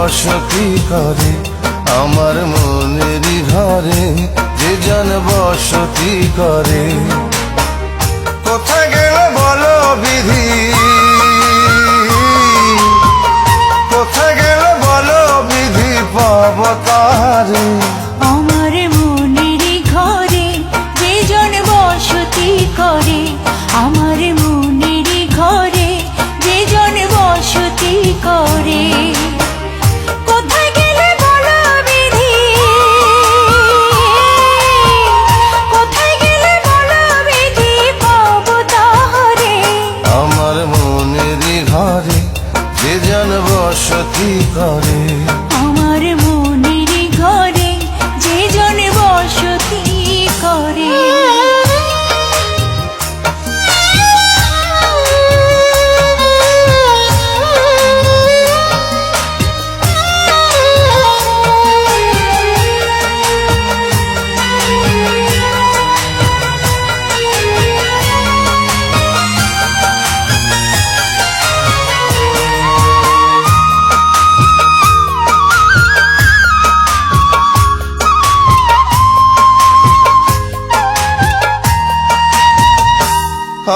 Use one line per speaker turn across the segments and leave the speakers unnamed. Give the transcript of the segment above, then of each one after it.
বসতি করে আমার মনেরই ঘরে যে জন বসতি করে। কোথায় গেল বলো বিধি, কোথায় গেল বলো বিধি পাব তারে।
আমার মনেরই ঘরে যে জন বসতি করে, আমার মনেরই ঘরে যে জন বসতি করে। কোথায় গেলে বলো বিধি, কোথায় গেলে বলো বিধি পাব তারে।
আমার মনেরই ঘরে যে জন বসতি করে,
আমার মনেরই ঘরে যে জন বসতি করে।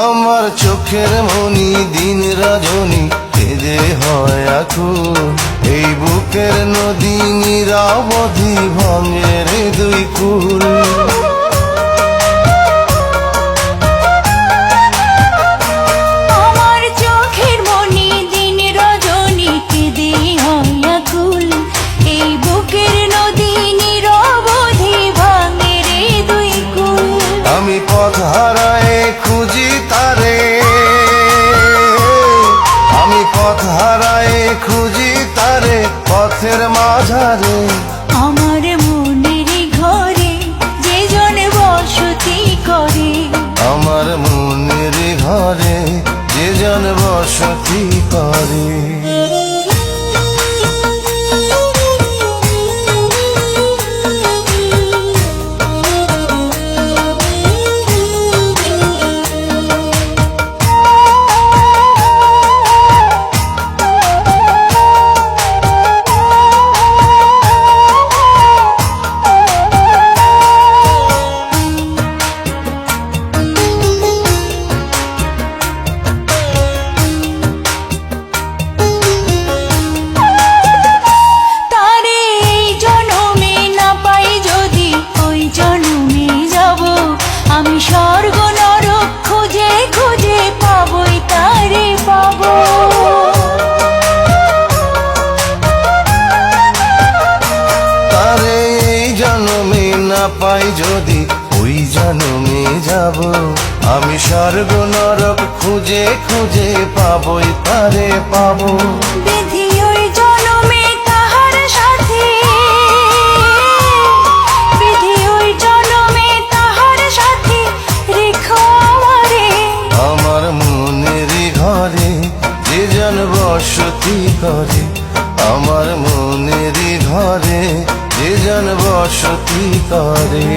আমার চোখের মনি দিন রজনী কেঁদে হয় আকুল। এই বুকের নদী নিরাবধি ভাঙে রে দুই কুল।
আমার চোখের মনি দিন রজনী কেঁদে হয় আকুল। এই বুকের নদী নিরবধি ভাঙে রে দুই কুল।
আমি পথ হারায় খুঁজি তারে, আমি পথ হারায় খুঁজি তারে পথের মাঝারে।
আমার মনেরই ঘরে যে জন বসতি করে,
আমার মনের ঘরে যে জন বসতি করে। আমি স্বর্গ নরক খুঁজে খুঁজে পাবই তারে পাবো। তারে এই জন্মে না পাই যদি ওই জন্মে যাব। আমি স্বর্গ নরক খুঁজে খুঁজে পাবই তারে পাবো।
বিধি ওই জন্মে তাহার সাথে, বিধি ওই জন্মে তাহার সাথে রেখো আমারে।
আমার মনেরই ঘরে যে জন বসতি করে, আমার মনেরই ঘরে যে জন বসতি করে।